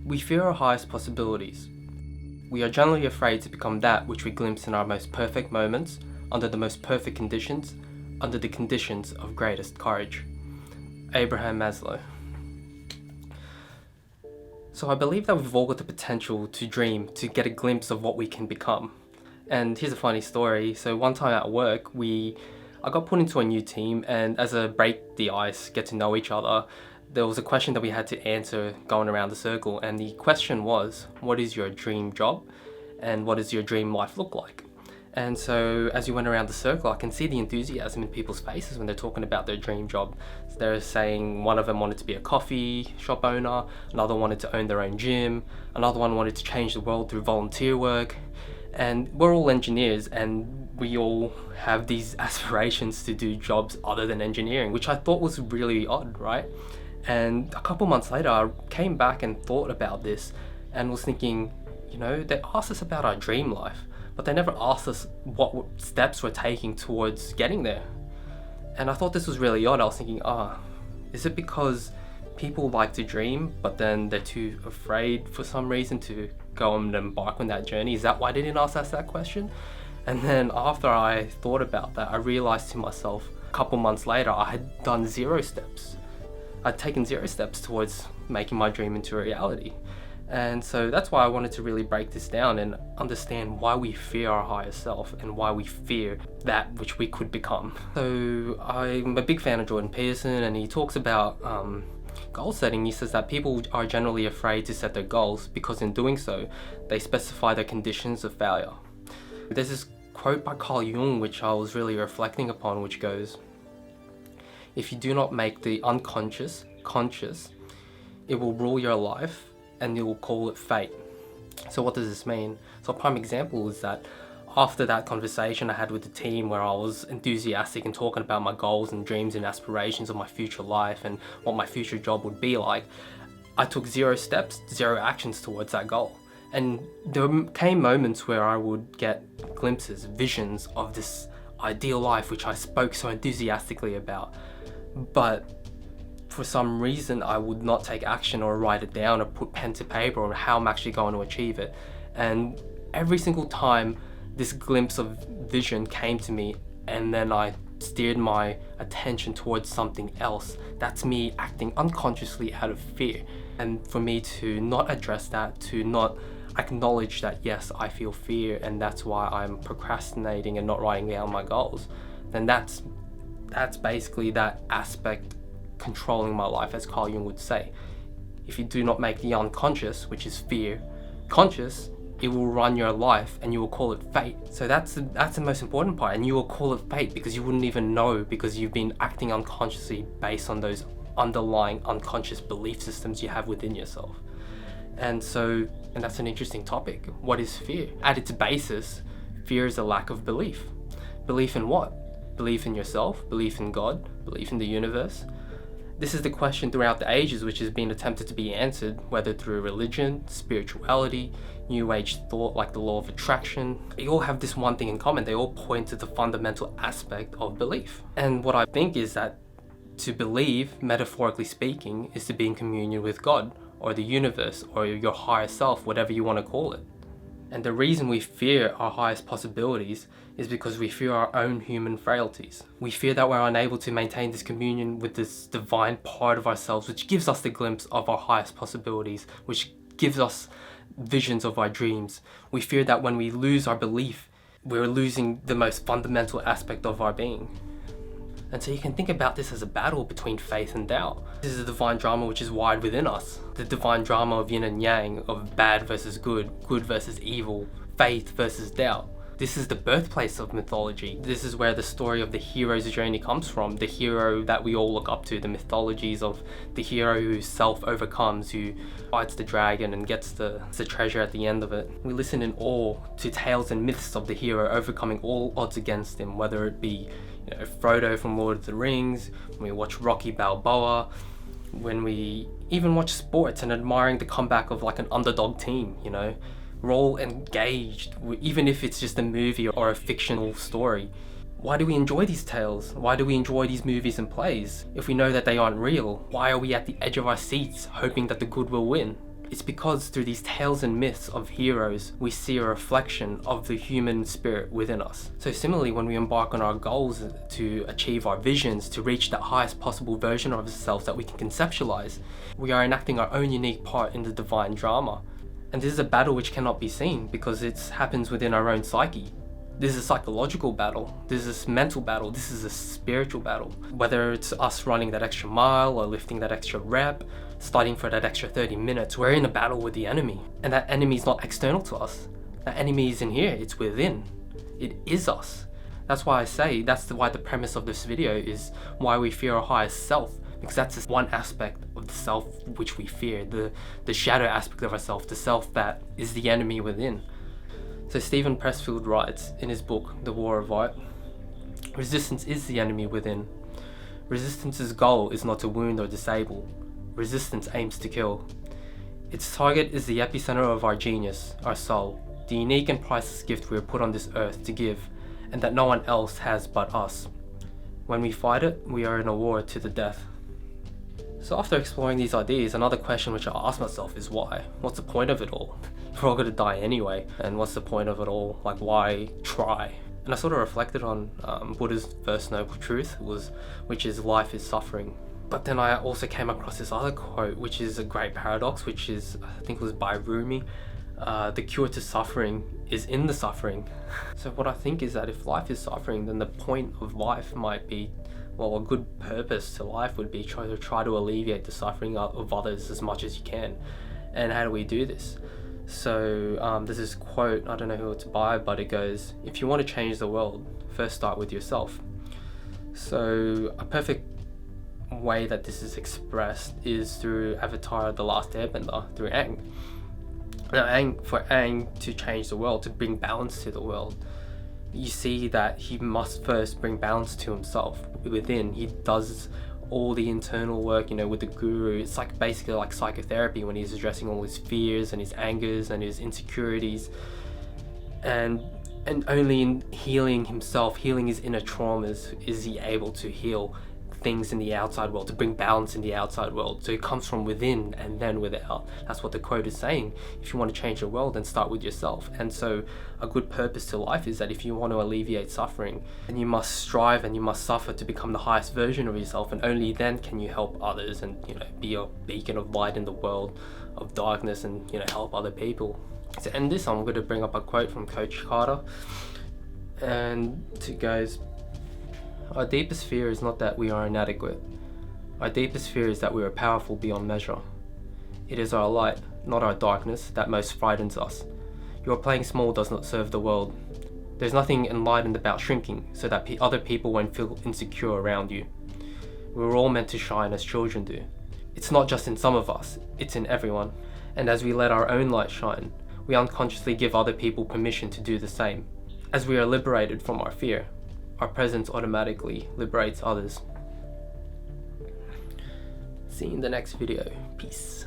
We fear our highest possibilities. We are generally afraid to become that which we glimpse in our most perfect moments, under the most perfect conditions, under the conditions of greatest courage. Abraham Maslow. So I believe that we've all got the potential to dream, to get a glimpse of what we can become. And here's a funny story. So one time at work, I got put into a new team, and as a break the ice, get to know each other, there was a question that we had to answer going around the circle, and the question was, what is your dream job and what does your dream life look like? And so as you went around the circle, I can see the enthusiasm in people's faces when they're talking about their dream job. So they're saying one of them wanted to be a coffee shop owner, another wanted to own their own gym, another one wanted to change the world through volunteer work. And we're all engineers, and we all have these aspirations to do jobs other than engineering, which I thought was really odd, right? And a couple months later, I came back and thought about this and was thinking, they asked us about our dream life, but they never asked us what steps we're taking towards getting there. And I thought this was really odd. I was thinking, is it because people like to dream, but then they're too afraid for some reason to go and embark on that journey? Is that why they didn't ask us that question? And then after I thought about that, I realized to myself, a couple months later, I had done 0 steps. I'd taken 0 steps towards making my dream into a reality. And so that's why I wanted to really break this down and understand why we fear our higher self and why we fear that which we could become. So I'm a big fan of Jordan Peterson, and he talks about goal setting. He says that people are generally afraid to set their goals because in doing so, they specify the conditions of failure. There's this quote by Carl Jung which I was really reflecting upon, which goes, "If you do not make the unconscious conscious, it will rule your life and you will call it fate." So what does this mean? So a prime example is that after that conversation I had with the team where I was enthusiastic and talking about my goals and dreams and aspirations of my future life and what my future job would be like, I took 0 steps, 0 actions towards that goal. And there came moments where I would get glimpses, visions of this ideal life which I spoke so enthusiastically about. But for some reason I would not take action or write it down or put pen to paper on how I'm actually going to achieve it. And every single time this glimpse of vision came to me and then I steered my attention towards something else, that's me acting unconsciously out of fear. And for me to not address that, to not acknowledge that yes, I feel fear and that's why I'm procrastinating and not writing down my goals, then that's basically that aspect controlling my life, as Carl Jung would say. If you do not make the unconscious, which is fear, conscious, it will run your life and you will call it fate. So that's the most important part, and you will call it fate because you wouldn't even know, because you've been acting unconsciously based on those underlying unconscious belief systems you have within yourself. And that's an interesting topic. What is fear? At its basis, fear is a lack of belief. Belief in what? Belief in yourself, belief in God, belief in the universe. This is the question throughout the ages which has been attempted to be answered, whether through religion, spirituality, new age thought like the law of attraction. They all have this one thing in common. They all point to the fundamental aspect of belief. And what I think is that to believe, metaphorically speaking, is to be in communion with God or the universe or your higher self, whatever you want to call it. And the reason we fear our highest possibilities is because we fear our own human frailties. We fear that we're unable to maintain this communion with this divine part of ourselves, which gives us the glimpse of our highest possibilities, which gives us visions of our dreams. We fear that when we lose our belief, we're losing the most fundamental aspect of our being. And so you can think about this as a battle between faith and doubt. This is a divine drama which is wired within us. The divine drama of yin and yang, of bad versus good, good versus evil, faith versus doubt. This is the birthplace of mythology. This is where the story of the hero's journey comes from. The hero that we all look up to, the mythologies of the hero who self-overcomes, who fights the dragon and gets the treasure at the end of it. We listen in awe to tales and myths of the hero overcoming all odds against him, whether it be Frodo from Lord of the Rings, when we watch Rocky Balboa, when we even watch sports and admiring the comeback of like an underdog team, We're all engaged, even if it's just a movie or a fictional story. Why do we enjoy these tales? Why do we enjoy these movies and plays? If we know that they aren't real, why are we at the edge of our seats hoping that the good will win? It's because through these tales and myths of heroes, we see a reflection of the human spirit within us. So similarly, when we embark on our goals to achieve our visions, to reach that highest possible version of ourselves that we can conceptualize, we are enacting our own unique part in the divine drama. And this is a battle which cannot be seen because it happens within our own psyche. This is a psychological battle, this is a mental battle, this is a spiritual battle. Whether it's us running that extra mile or lifting that extra rep, studying for that extra 30 minutes, we're in a battle with the enemy. And that enemy is not external to us. That enemy is in here, it's within. It is us. That's why I say, why the premise of this video is why we fear our highest self. Because that's just one aspect of the self which we fear, the shadow aspect of ourself, the self that is the enemy within. So Stephen Pressfield writes in his book, The War of Art, resistance is the enemy within. Resistance's goal is not to wound or disable. Resistance aims to kill. Its target is the epicenter of our genius, our soul, the unique and priceless gift we are put on this earth to give, and that no one else has but us. When we fight it, we are in a war to the death. So after exploring these ideas, another question which I ask myself is why? What's the point of it all? We're all gonna die anyway, and what's the point of it all? Like, why try? And I sort of reflected on Buddha's first noble truth, which is life is suffering. But then I also came across this other quote, which is a great paradox, which is, I think it was by Rumi, the cure to suffering is in the suffering. So what I think is that if life is suffering, then the point of life might be, well, a good purpose to life would be to try to alleviate the suffering of others as much as you can. And how do we do this? So there's this quote, I don't know who it's by, but it goes, if you want to change the world, first start with yourself. So a perfect way that this is expressed is through Avatar The Last Airbender, through Aang. Now for Aang to change the world, to bring balance to the world, you see that he must first bring balance to himself within. He does all the internal work, with the guru. It's like basically like psychotherapy when he's addressing all his fears and his angers and his insecurities, and only in healing himself, healing his inner traumas, is he able to heal things in the outside world, to bring balance in the outside world. So it comes from within and then without. That's what the quote is saying. If you want to change the world, then start with yourself. And so a good purpose to life is that if you want to alleviate suffering, then you must strive and you must suffer to become the highest version of yourself, and only then can you help others and be a beacon of light in the world of darkness, and help other people. To end this, I'm going to bring up a quote from Coach Carter, and it goes, our deepest fear is not that we are inadequate. Our deepest fear is that we are powerful beyond measure. It is our light, not our darkness, that most frightens us. Your playing small does not serve the world. There's nothing enlightened about shrinking so that other people won't feel insecure around you. We're all meant to shine as children do. It's not just in some of us, it's in everyone. And as we let our own light shine, we unconsciously give other people permission to do the same. As we are liberated from our fear, our presence automatically liberates others. See you in the next video. Peace.